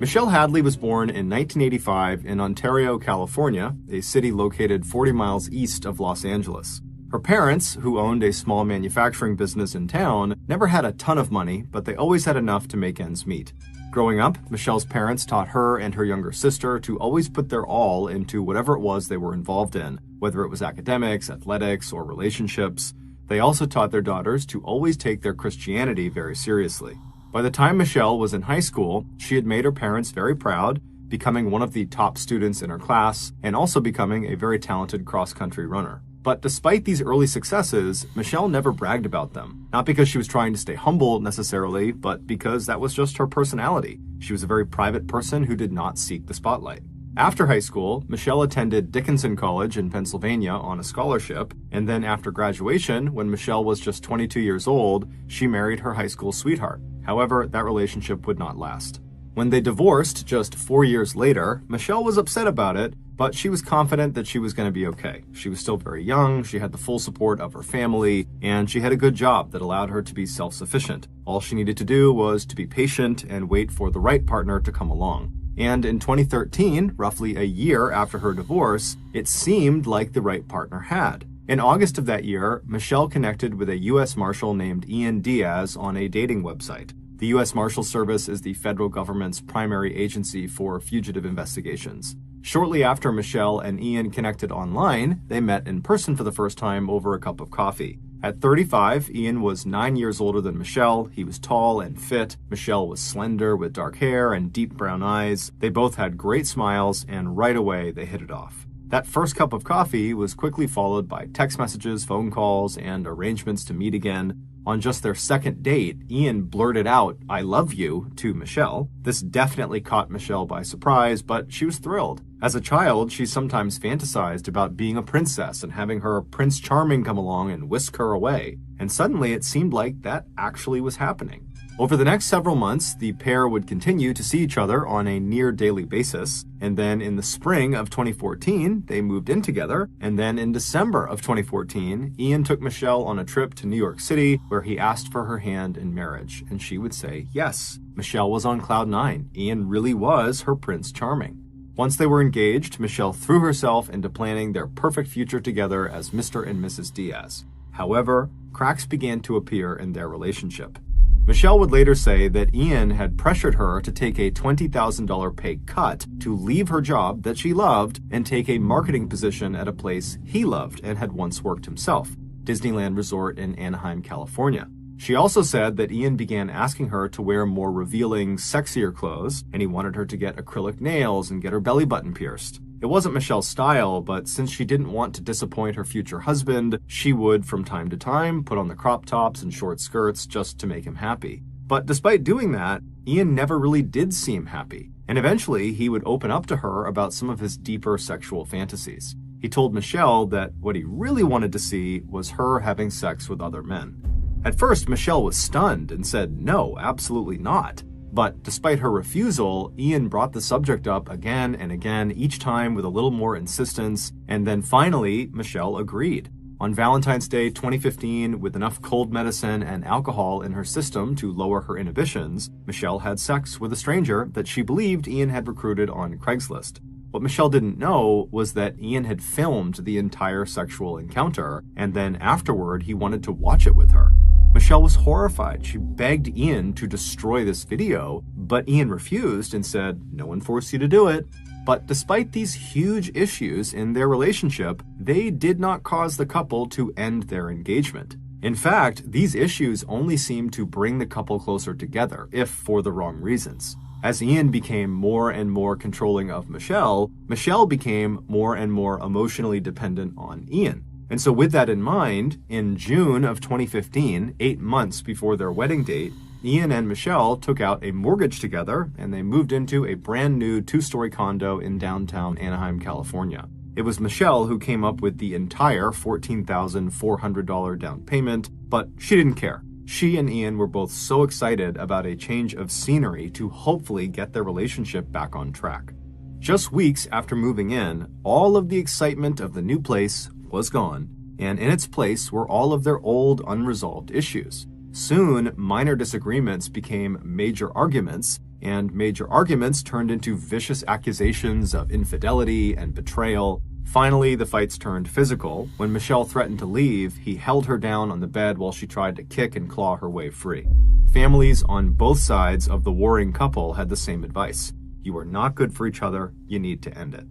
Michelle Hadley was born in 1985 in Ontario, California, a city located 40 miles east of Los Angeles. Her parents, who owned a small manufacturing business in town, never had a ton of money, but they always had enough to make ends meet. Growing up, Michelle's parents taught her and her younger sister to always put their all into whatever it was they were involved in, whether it was academics, athletics, or relationships. They also taught their daughters to always take their Christianity very seriously. By the time Michelle was in high school, she had made her parents very proud, becoming one of the top students in her class, and also becoming a very talented cross-country runner. But despite these early successes, Michelle never bragged about them. Not because she was trying to stay humble necessarily, but because that was just her personality. She was a very private person who did not seek the spotlight. After high school, Michelle attended Dickinson College in Pennsylvania on a scholarship, and then after graduation, when Michelle was just 22 years old, she married her high school sweetheart. However, that relationship would not last. When they divorced just 4 years later, Michelle was upset about it, but she was confident that she was going to be okay. She was still very young, she had the full support of her family, and she had a good job that allowed her to be self-sufficient. All she needed to do was to be patient and wait for the right partner to come along. And in 2013, roughly a year after her divorce, it seemed like the right partner had. In August of that year, Michelle connected with a U.S. Marshal named Ian Diaz on a dating website. The U.S. Marshal Service is the federal government's primary agency for fugitive investigations. Shortly after Michelle and Ian connected online, they met in person for the first time over a cup of coffee. At 35, Ian was 9 years older than Michelle. He was tall and fit. Michelle was slender with dark hair and deep brown eyes. They both had great smiles, and right away they hit it off. That first cup of coffee was quickly followed by text messages, phone calls, and arrangements to meet again. On just their second date, Ian blurted out, "I love you," to Michelle. This definitely caught Michelle by surprise, but she was thrilled. As a child, she sometimes fantasized about being a princess and having her Prince Charming come along and whisk her away. And suddenly it seemed like that actually was happening. Over the next several months, the pair would continue to see each other on a near-daily basis, and then in the spring of 2014, they moved in together, and then in December of 2014, Ian took Michelle on a trip to New York City where he asked for her hand in marriage, and she would say yes. Michelle was on cloud nine. Ian really was her Prince Charming. Once they were engaged, Michelle threw herself into planning their perfect future together as Mr. and Mrs. Diaz. However, cracks began to appear in their relationship. Michelle would later say that Ian had pressured her to take a $20,000 pay cut to leave her job that she loved and take a marketing position at a place he loved and had once worked himself, Disneyland Resort in Anaheim, California. She also said that Ian began asking her to wear more revealing, sexier clothes, and he wanted her to get acrylic nails and get her belly button pierced. It wasn't Michelle's style, but since she didn't want to disappoint her future husband, she would, from time to time, put on the crop tops and short skirts just to make him happy. But despite doing that, Ian never really did seem happy, and eventually he would open up to her about some of his deeper sexual fantasies. He told Michelle that what he really wanted to see was her having sex with other men. At first, Michelle was stunned and said, "No, absolutely not." But despite her refusal, Ian brought the subject up again and again, each time with a little more insistence, and then finally, Michelle agreed. On Valentine's Day 2015, with enough cold medicine and alcohol in her system to lower her inhibitions, Michelle had sex with a stranger that she believed Ian had recruited on Craigslist. What Michelle didn't know was that Ian had filmed the entire sexual encounter, and then afterward, he wanted to watch it with her. Michelle was horrified. She begged Ian to destroy this video, but Ian refused and said, "No one forced you to do it." But despite these huge issues in their relationship, they did not cause the couple to end their engagement. In fact, these issues only seemed to bring the couple closer together, if for the wrong reasons. As Ian became more and more controlling of Michelle, Michelle became more and more emotionally dependent on Ian. And so with that in mind, in June of 2015, 8 months before their wedding date, Ian and Michelle took out a mortgage together and they moved into a brand new 2-story condo in downtown Anaheim, California. It was Michelle who came up with the entire $14,400 down payment, but she didn't care. She and Ian were both so excited about a change of scenery to hopefully get their relationship back on track. Just weeks after moving in, all of the excitement of the new place was gone, and in its place were all of their old unresolved issues. Soon, minor disagreements became major arguments, and major arguments turned into vicious accusations of infidelity and betrayal. Finally, the fights turned physical. When Michelle threatened to leave, he held her down on the bed while she tried to kick and claw her way free. Families on both sides of the warring couple had the same advice. You are not good for each other, you need to end it.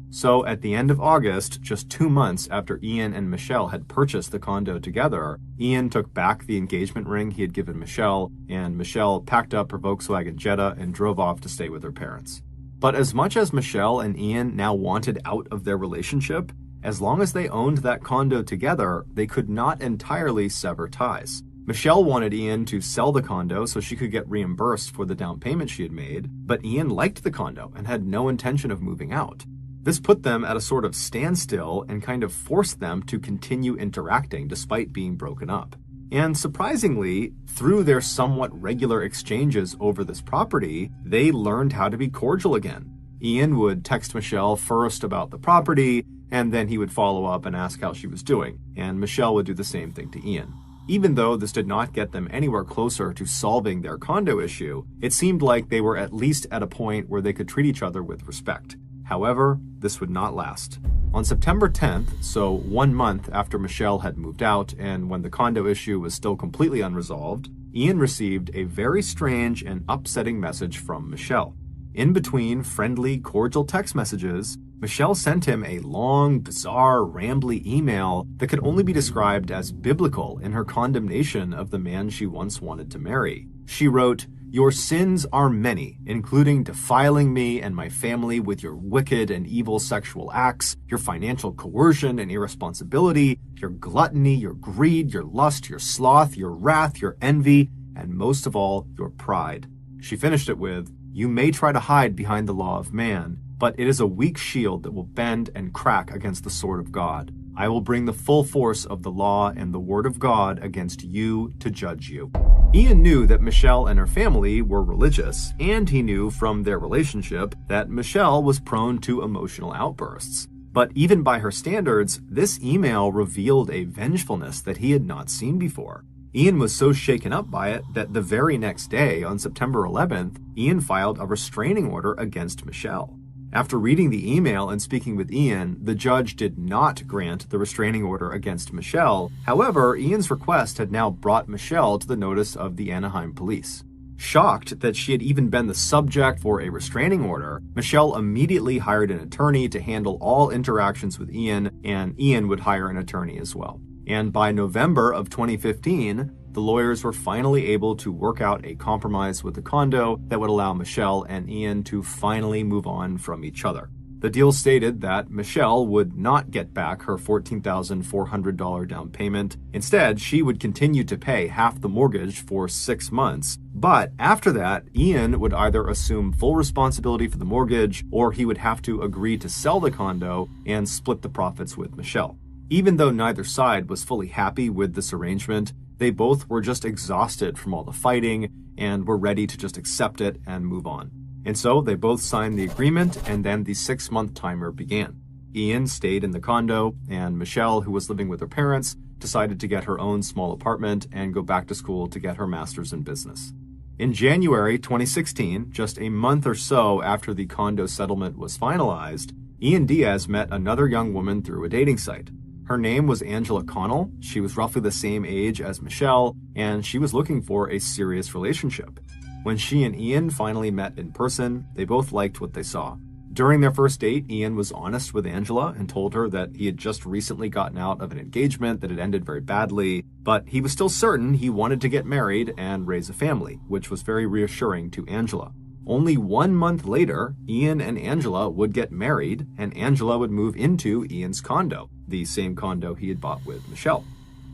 So at the end of August, just 2 months after Ian and Michelle had purchased the condo together, Ian took back the engagement ring he had given Michelle, and Michelle packed up her Volkswagen Jetta and drove off to stay with her parents. But as much as Michelle and Ian now wanted out of their relationship, as long as they owned that condo together, they could not entirely sever ties. Michelle wanted Ian to sell the condo so she could get reimbursed for the down payment she had made, but Ian liked the condo and had no intention of moving out. This put them at a sort of standstill and kind of forced them to continue interacting despite being broken up. And surprisingly, through their somewhat regular exchanges over this property, they learned how to be cordial again. Ian would text Michelle first about the property, and then he would follow up and ask how she was doing, and Michelle would do the same thing to Ian. Even though this did not get them anywhere closer to solving their condo issue, it seemed like they were at least at a point where they could treat each other with respect. However, this would not last. On September 10th, so 1 month after Michelle had moved out and when the condo issue was still completely unresolved, Ian received a very strange and upsetting message from Michelle. In between friendly, cordial text messages, Michelle sent him a long, bizarre, rambly email that could only be described as biblical in her condemnation of the man she once wanted to marry. She wrote, "Your sins are many, including defiling me and my family with your wicked and evil sexual acts, your financial coercion and irresponsibility, your gluttony, your greed, your lust, your sloth, your wrath, your envy, and most of all, your pride." She finished it with, "You may try to hide behind the law of man, but it is a weak shield that will bend and crack against the sword of God. I will bring the full force of the law and the word of God against you to judge you." Ian knew that Michelle and her family were religious, and he knew from their relationship that Michelle was prone to emotional outbursts. But even by her standards, this email revealed a vengefulness that he had not seen before. Ian was so shaken up by it that the very next day, on September 11th, Ian filed a restraining order against Michelle. After reading the email and speaking with Ian, the judge did not grant the restraining order against Michelle. However, Ian's request had now brought Michelle to the notice of the Anaheim police. Shocked that she had even been the subject for a restraining order, Michelle immediately hired an attorney to handle all interactions with Ian, and Ian would hire an attorney as well. And by November of 2015, the lawyers were finally able to work out a compromise with the condo that would allow Michelle and Ian to finally move on from each other. The deal stated that Michelle would not get back her $14,400 down payment. Instead, she would continue to pay half the mortgage for 6 months. But after that, Ian would either assume full responsibility for the mortgage, or he would have to agree to sell the condo and split the profits with Michelle. Even though neither side was fully happy with this arrangement, they both were just exhausted from all the fighting and were ready to just accept it and move on. And so they both signed the agreement, and then the 6-month timer began. Ian stayed in the condo, and Michelle, who was living with her parents, decided to get her own small apartment and go back to school to get her master's in business. In January 2016, just a month or so after the condo settlement was finalized, Ian Diaz met another young woman through a dating site. Her name was Angela Connell. She was roughly the same age as Michelle, and she was looking for a serious relationship. When she and Ian finally met in person, they both liked what they saw. During their first date, Ian was honest with Angela and told her that he had just recently gotten out of an engagement that had ended very badly, but he was still certain he wanted to get married and raise a family, which was very reassuring to Angela. Only 1 month later, Ian and Angela would get married, and Angela would move into Ian's condo, the same condo he had bought with Michelle.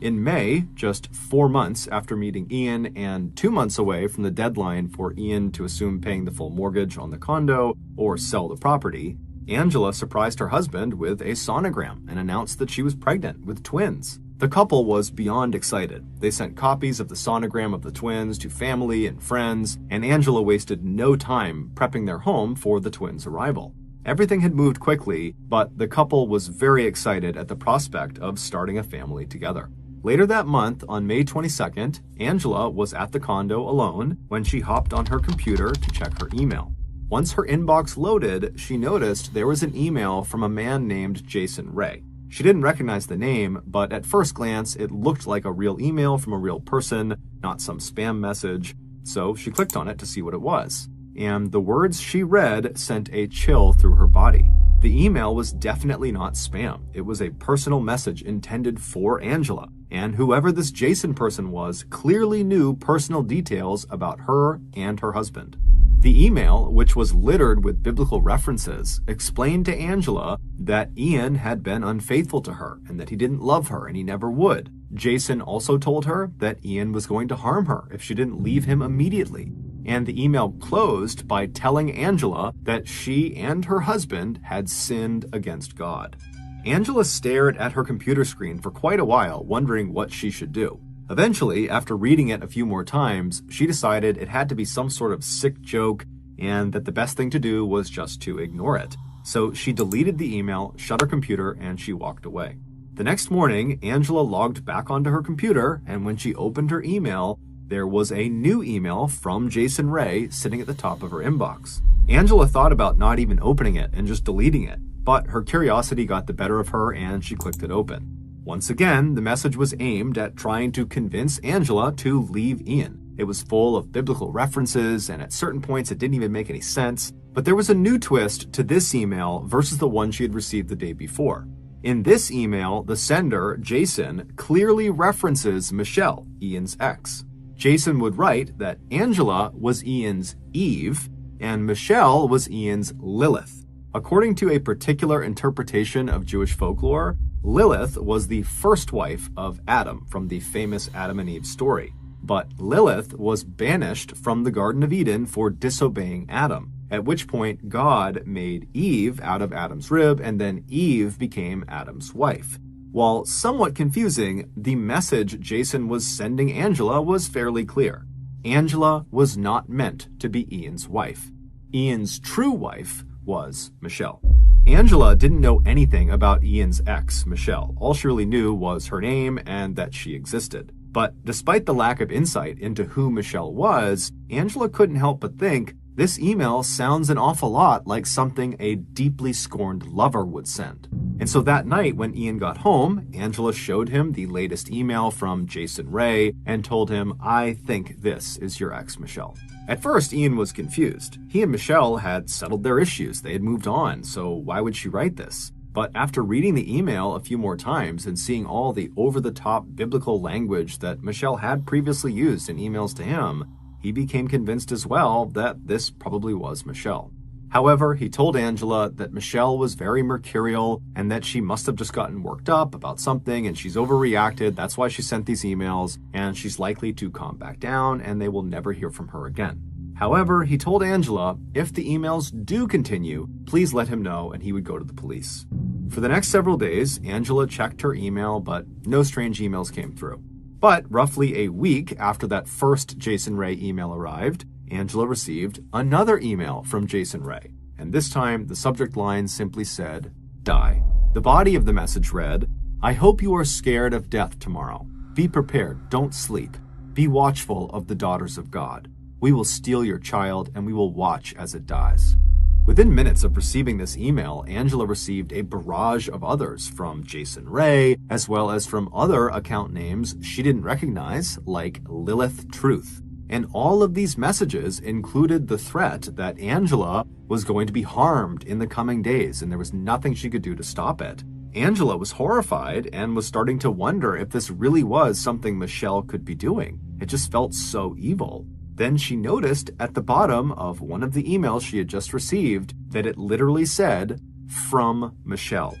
In May, just 4 months after meeting Ian and 2 months away from the deadline for Ian to assume paying the full mortgage on the condo or sell the property, Angela surprised her husband with a sonogram and announced that she was pregnant with twins. The couple was beyond excited. They sent copies of the sonogram of the twins to family and friends, and Angela wasted no time prepping their home for the twins' arrival. Everything had moved quickly, but the couple was very excited at the prospect of starting a family together. Later that month, on May 22nd, Angela was at the condo alone when she hopped on her computer to check her email. Once her inbox loaded, she noticed there was an email from a man named Jason Ray. She didn't recognize the name, but at first glance, it looked like a real email from a real person, not some spam message. So she clicked on it to see what it was. And the words she read sent a chill through her body. The email was definitely not spam. It was a personal message intended for Angela. And whoever this Jason person was clearly knew personal details about her and her husband. The email, which was littered with biblical references, explained to Angela that Ian had been unfaithful to her and that he didn't love her and he never would. Jason also told her that Ian was going to harm her if she didn't leave him immediately. And the email closed by telling Angela that she and her husband had sinned against God. Angela stared at her computer screen for quite a while, wondering what she should do. Eventually, after reading it a few more times, she decided it had to be some sort of sick joke and that the best thing to do was just to ignore it. So she deleted the email, shut her computer, and she walked away. The next morning, Angela logged back onto her computer, and when she opened her email, there was a new email from Jason Ray sitting at the top of her inbox. Angela thought about not even opening it and just deleting it, but her curiosity got the better of her and she clicked it open. Once again, the message was aimed at trying to convince Angela to leave Ian. It was full of biblical references, and at certain points it didn't even make any sense. But there was a new twist to this email versus the one she had received the day before. In this email, the sender, Jason, clearly references Michelle, Ian's ex. Jason would write that Angela was Ian's Eve, and Michelle was Ian's Lilith. According to a particular interpretation of Jewish folklore, Lilith was the first wife of Adam from the famous Adam and Eve story. But Lilith was banished from the Garden of Eden for disobeying Adam, at which point God made Eve out of Adam's rib, and then Eve became Adam's wife. While somewhat confusing, the message Jason was sending Angela was fairly clear. Angela was not meant to be Ian's wife. Ian's true wife was Michelle. Angela didn't know anything about Ian's ex, Michelle. All she really knew was her name and that she existed. But despite the lack of insight into who Michelle was, Angela couldn't help but think, this email sounds an awful lot like something a deeply scorned lover would send. And so that night when Ian got home, Angela showed him the latest email from Jason Ray and told him, I think this is your ex, Michelle. At first, Ian was confused. He and Michelle had settled their issues. They had moved on, so why would she write this? But after reading the email a few more times and seeing all the over-the-top biblical language that Michelle had previously used in emails to him, he became convinced as well that this probably was Michelle. However, he told Angela that Michelle was very mercurial and that she must have just gotten worked up about something and she's overreacted. That's why she sent these emails, and she's likely to calm back down and they will never hear from her again. However, he told Angela if the emails do continue, please let him know and he would go to the police. For the next several days, Angela checked her email, but no strange emails came through. But roughly a week after that first Jason Ray email arrived, Angela received another email from Jason Ray, and this time the subject line simply said, die. The body of the message read, I hope you are scared of death tomorrow. Be prepared, don't sleep. Be watchful of the daughters of God. We will steal your child and we will watch as it dies. Within minutes of receiving this email, Angela received a barrage of others from Jason Ray, as well as from other account names she didn't recognize, like Lilith Truth. And all of these messages included the threat that Angela was going to be harmed in the coming days, and there was nothing she could do to stop it. Angela was horrified and was starting to wonder if this really was something Michelle could be doing. It just felt so evil. Then she noticed at the bottom of one of the emails she had just received that it literally said, from Michelle.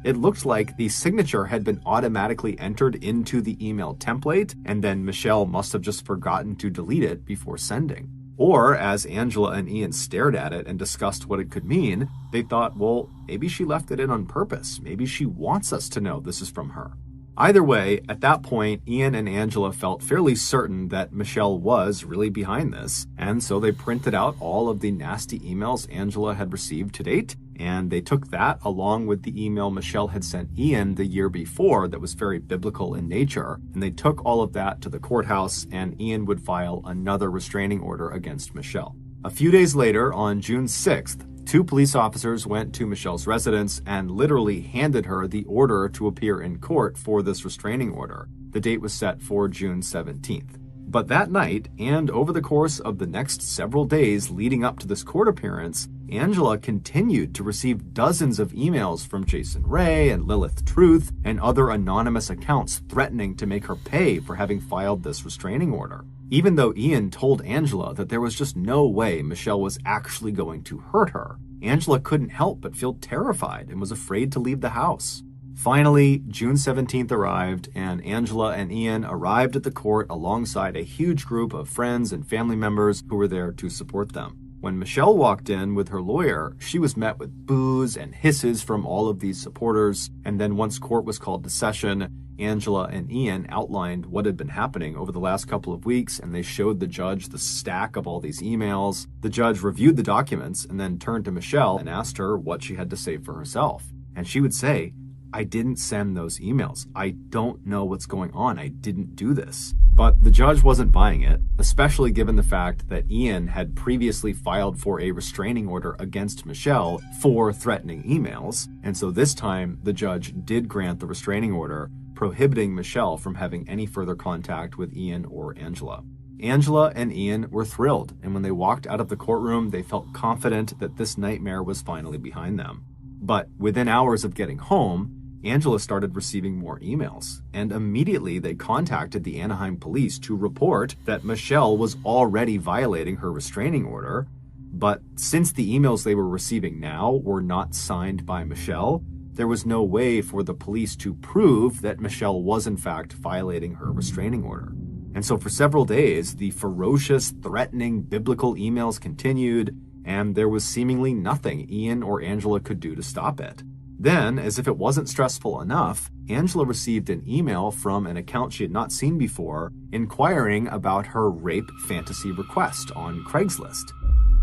It looked like the signature had been automatically entered into the email template, and then Michelle must have just forgotten to delete it before sending. Or, as Angela and Ian stared at it and discussed what it could mean, they thought, well, maybe she left it in on purpose. Maybe she wants us to know this is from her. Either way, at that point, Ian and Angela felt fairly certain that Michelle was really behind this, and so they printed out all of the nasty emails Angela had received to date, And they took that along with the email Michelle had sent Ian the year before that was very biblical in nature. And they took all of that to the courthouse, and Ian would file another restraining order against Michelle. A few days later, on June 6th, 2 police officers went to Michelle's residence and literally handed her the order to appear in court for this restraining order. The date was set for June 17th. But that night, and over the course of the next several days leading up to this court appearance, Angela continued to receive dozens of emails from Jason Ray and Lilith Truth and other anonymous accounts threatening to make her pay for having filed this restraining order. Even though Ian told Angela that there was just no way Michelle was actually going to hurt her, Angela couldn't help but feel terrified and was afraid to leave the house. Finally, June 17th arrived, and Angela and Ian arrived at the court alongside a huge group of friends and family members who were there to support them. When Michelle walked in with her lawyer, she was met with boos and hisses from all of these supporters, and then once court was called to session, Angela and Ian outlined what had been happening over the last couple of weeks, and they showed the judge the stack of all these emails. The judge reviewed the documents and then turned to Michelle and asked her what she had to say for herself. And she would say, "I didn't send those emails. I don't know what's going on. I didn't do this." But the judge wasn't buying it, especially given the fact that Ian had previously filed for a restraining order against Michelle for threatening emails. And so this time, the judge did grant the restraining order, prohibiting Michelle from having any further contact with Ian or Angela. Angela and Ian were thrilled, and when they walked out of the courtroom, they felt confident that this nightmare was finally behind them. But within hours of getting home, Angela started receiving more emails, and immediately they contacted the Anaheim police to report that Michelle was already violating her restraining order. But since the emails they were receiving now were not signed by Michelle, there was no way for the police to prove that Michelle was in fact violating her restraining order. And so for several days, the ferocious, threatening, biblical emails continued, and there was seemingly nothing Ian or Angela could do to stop it. Then, as if it wasn't stressful enough, Angela received an email from an account she had not seen before, inquiring about her rape fantasy request on Craigslist.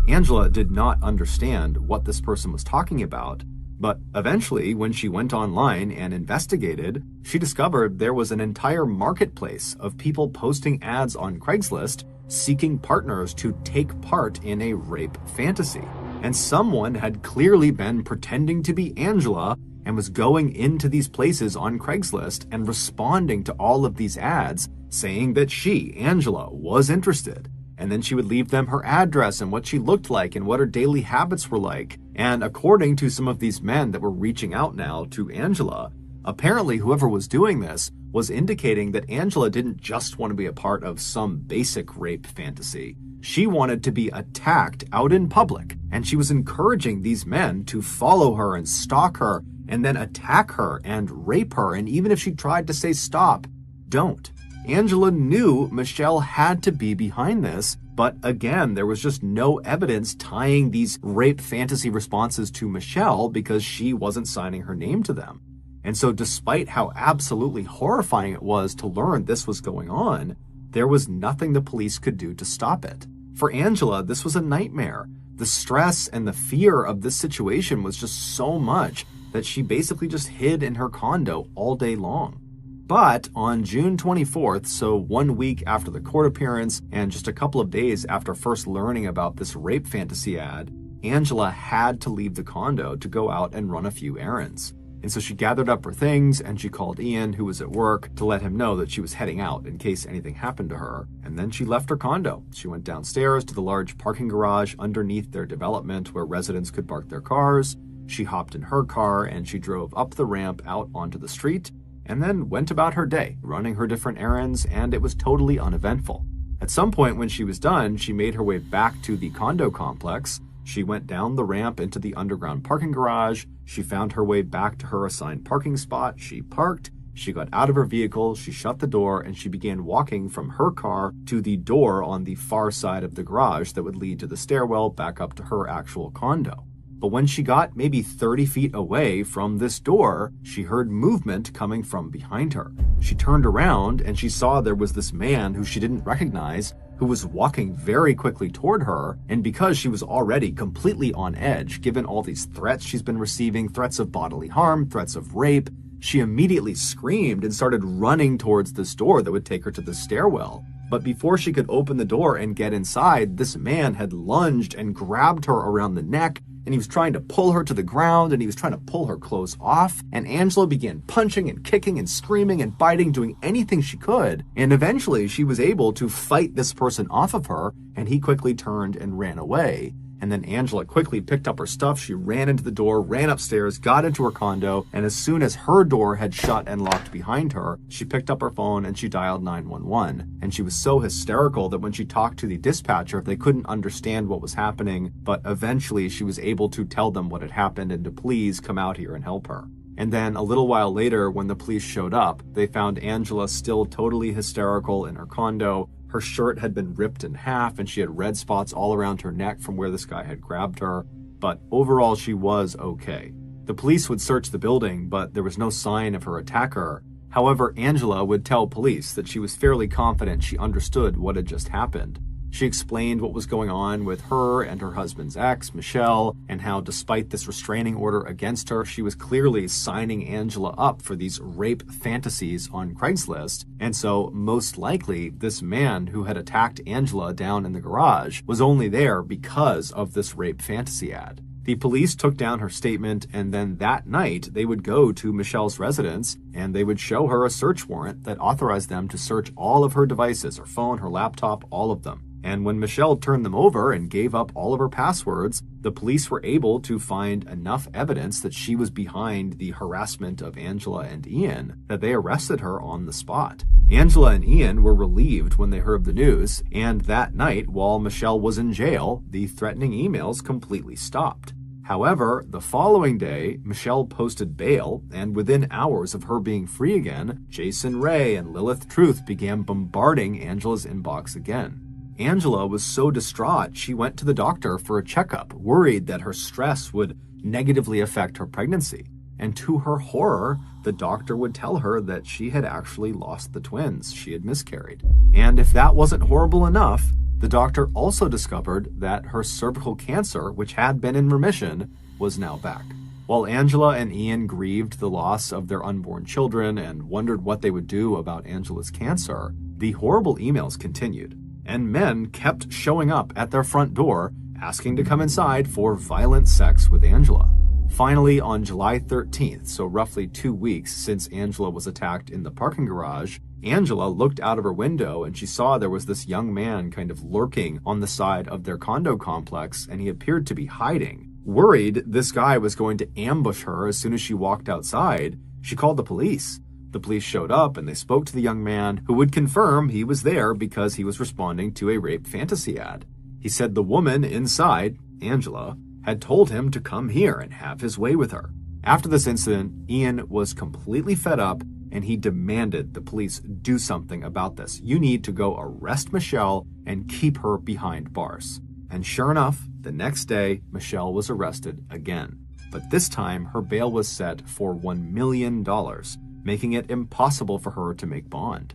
Angela did not understand what this person was talking about, but eventually, when she went online and investigated, she discovered there was an entire marketplace of people posting ads on Craigslist seeking partners to take part in a rape fantasy. And someone had clearly been pretending to be Angela and was going into these places on Craigslist and responding to all of these ads saying that she, Angela, was interested. And then she would leave them her address and what she looked like and what her daily habits were like. And according to some of these men that were reaching out now to Angela, apparently whoever was doing this was indicating that Angela didn't just want to be a part of some basic rape fantasy. She wanted to be attacked out in public, and she was encouraging these men to follow her and stalk her and then attack her and rape her. And even if she tried to say stop, don't. Angela knew Michelle had to be behind this, but again, there was just no evidence tying these rape fantasy responses to Michelle because she wasn't signing her name to them. And so despite how absolutely horrifying it was to learn this was going on, there was nothing the police could do to stop it. For Angela, this was a nightmare. The stress and the fear of this situation was just so much that she basically just hid in her condo all day long. But on June 24th, so 1 week after the court appearance and just a couple of days after first learning about this rape fantasy ad, Angela had to leave the condo to go out and run a few errands. And so she gathered up her things and she called Ian, who was at work, to let him know that she was heading out in case anything happened to her. And then she left her condo. She went downstairs to the large parking garage underneath their development where residents could park their cars. She hopped in her car and she drove up the ramp out onto the street and then went about her day, running her different errands, and it was totally uneventful. At some point when she was done, she made her way back to the condo complex. She went down the ramp into the underground parking garage. She found her way back to her assigned parking spot. She parked. She got out of her vehicle. She shut the door and she began walking from her car to the door on the far side of the garage that would lead to the stairwell back up to her actual condo. But when she got maybe 30 feet away from this door, she heard movement coming from behind her. She turned around and she saw there was this man who she didn't recognize who was walking very quickly toward her, and because she was already completely on edge, given all these threats she's been receiving, threats of bodily harm, threats of rape, she immediately screamed and started running towards this door that would take her to the stairwell. But before she could open the door and get inside, this man had lunged and grabbed her around the neck, and he was trying to pull her to the ground, and he was trying to pull her clothes off, and Angela began punching and kicking and screaming and biting, doing anything she could, and eventually she was able to fight this person off of her, and he quickly turned and ran away. And then Angela quickly picked up her stuff, she ran into the door, ran upstairs, got into her condo, and as soon as her door had shut and locked behind her, she picked up her phone and she dialed 911. And she was so hysterical that when she talked to the dispatcher, they couldn't understand what was happening, but eventually she was able to tell them what had happened and to please come out here and help her. And then a little while later, when the police showed up, they found Angela still totally hysterical in her condo. Her shirt had been ripped in half and she had red spots all around her neck from where this guy had grabbed her. But overall, she was okay. The police would search the building, but there was no sign of her attacker. However, Angela would tell police that she was fairly confident she understood what had just happened. She explained what was going on with her and her husband's ex, Michelle, and how despite this restraining order against her, she was clearly signing Angela up for these rape fantasies on Craigslist. And so most likely this man who had attacked Angela down in the garage was only there because of this rape fantasy ad. The police took down her statement, and then that night they would go to Michelle's residence and they would show her a search warrant that authorized them to search all of her devices, her phone, her laptop, all of them. And when Michelle turned them over and gave up all of her passwords, the police were able to find enough evidence that she was behind the harassment of Angela and Ian that they arrested her on the spot. Angela and Ian were relieved when they heard the news, and that night, while Michelle was in jail, the threatening emails completely stopped. However, the following day, Michelle posted bail, and within hours of her being free again, Jason Ray and Lilith Truth began bombarding Angela's inbox again. Angela was so distraught, she went to the doctor for a checkup, worried that her stress would negatively affect her pregnancy. And to her horror, the doctor would tell her that she had actually lost the twins. She had miscarried. And if that wasn't horrible enough, the doctor also discovered that her cervical cancer, which had been in remission, was now back. While Angela and Ian grieved the loss of their unborn children and wondered what they would do about Angela's cancer, the horrible emails continued. And men kept showing up at their front door, asking to come inside for violent sex with Angela. Finally, on July 13th, so roughly 2 weeks since Angela was attacked in the parking garage, Angela looked out of her window and she saw there was this young man kind of lurking on the side of their condo complex, and he appeared to be hiding. Worried this guy was going to ambush her as soon as she walked outside, she called the police. The police showed up and they spoke to the young man, who would confirm he was there because he was responding to a rape fantasy ad. He said the woman inside, Angela, had told him to come here and have his way with her. After this incident, Ian was completely fed up and he demanded the police do something about this. You need to go arrest Michelle and keep her behind bars. And sure enough, the next day, Michelle was arrested again. But this time, her bail was set for $1 million, making it impossible for her to make bond.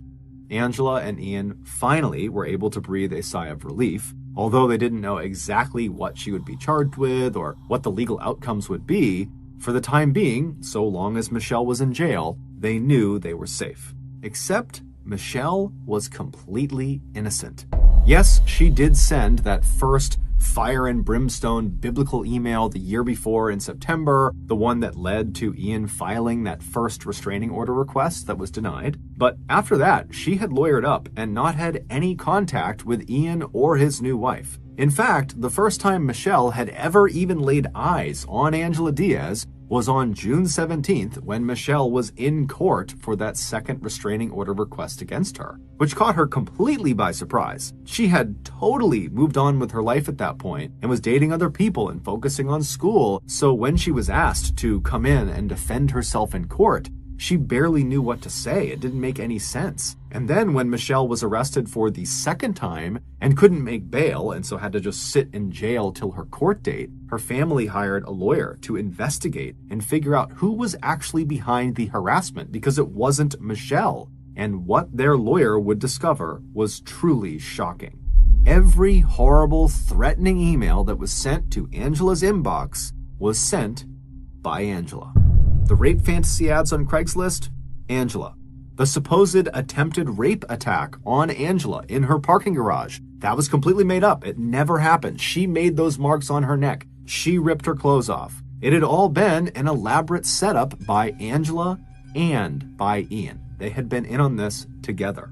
Angela and Ian finally were able to breathe a sigh of relief, although they didn't know exactly what she would be charged with or what the legal outcomes would be. For the time being, so long as Michelle was in jail, they knew they were safe. Except Michelle was completely innocent. Yes, she did send that first fire and brimstone biblical email the year before in September, the one that led to Ian filing that first restraining order request that was denied. But after that, she had lawyered up and not had any contact with Ian or his new wife. In fact, the first time Michelle had ever even laid eyes on Angela Diaz was on June 17th when Michelle was in court for that second restraining order request against her, which caught her completely by surprise. She had totally moved on with her life at that point and was dating other people and focusing on school, so when she was asked to come in and defend herself in court, she barely knew what to say. It didn't make any sense. And then when Michelle was arrested for the second time and couldn't make bail and so had to just sit in jail till her court date, her family hired a lawyer to investigate and figure out who was actually behind the harassment, because it wasn't Michelle. And what their lawyer would discover was truly shocking. Every horrible, threatening email that was sent to Angela's inbox was sent by Angela. The rape fantasy ads on Craigslist? Angela. The supposed attempted rape attack on Angela in her parking garage? That was completely made up. It never happened. She made those marks on her neck. She ripped her clothes off. It had all been an elaborate setup by Angela and by Ian. They had been in on this together.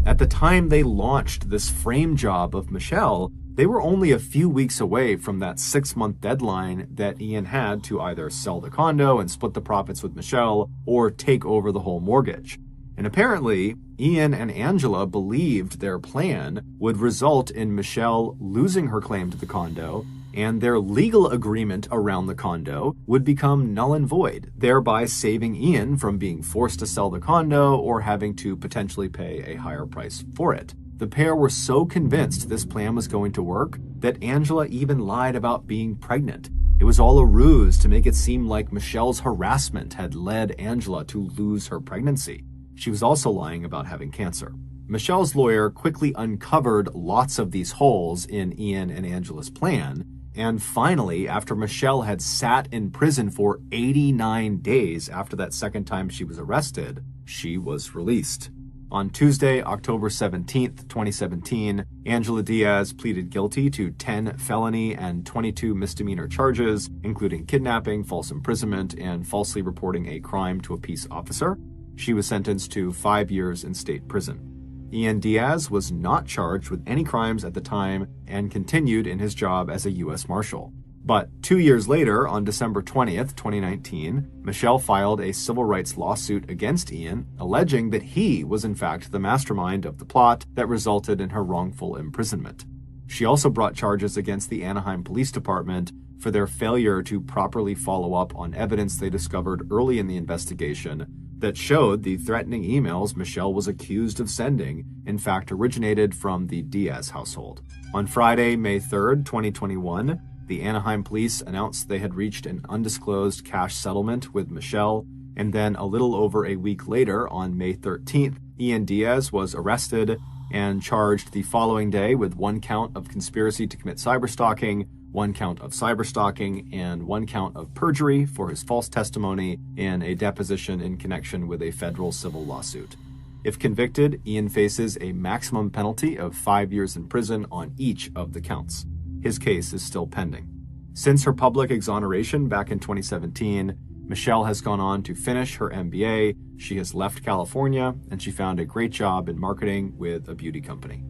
At the time they launched this frame job of Michelle, they were only a few weeks away from that 6-month deadline that Ian had to either sell the condo and split the profits with Michelle or take over the whole mortgage. And apparently, Ian and Angela believed their plan would result in Michelle losing her claim to the condo, and their legal agreement around the condo would become null and void, thereby saving Ian from being forced to sell the condo or having to potentially pay a higher price for it. The pair were so convinced this plan was going to work that Angela even lied about being pregnant. It was all a ruse to make it seem like Michelle's harassment had led Angela to lose her pregnancy. She was also lying about having cancer. Michelle's lawyer quickly uncovered lots of these holes in Ian and Angela's plan, and finally, after Michelle had sat in prison for 89 days after that second time she was arrested, she was released. On Tuesday, October 17th, 2017, Angela Diaz pleaded guilty to 10 felony and 22 misdemeanor charges, including kidnapping, false imprisonment, and falsely reporting a crime to a peace officer. She was sentenced to 5 years in state prison. Ian Diaz was not charged with any crimes at the time and continued in his job as a U.S. Marshal. But 2 years later, on December 20th, 2019, Michelle filed a civil rights lawsuit against Ian, alleging that he was in fact the mastermind of the plot that resulted in her wrongful imprisonment. She also brought charges against the Anaheim Police Department for their failure to properly follow up on evidence they discovered early in the investigation that showed the threatening emails Michelle was accused of sending, in fact, originated from the Diaz household. On Friday, May 3rd, 2021, the Anaheim police announced they had reached an undisclosed cash settlement with Michelle, and then a little over a week later, on May 13th, Ian Diaz was arrested and charged the following day with 1 count of conspiracy to commit cyberstalking, 1 count of cyberstalking, and 1 count of perjury for his false testimony in a deposition in connection with a federal civil lawsuit. If convicted, Ian faces a maximum penalty of 5 years in prison on each of the counts. His case is still pending. Since her public exoneration back in 2017, Michelle has gone on to finish her MBA, she has left California, and she found a great job in marketing with a beauty company.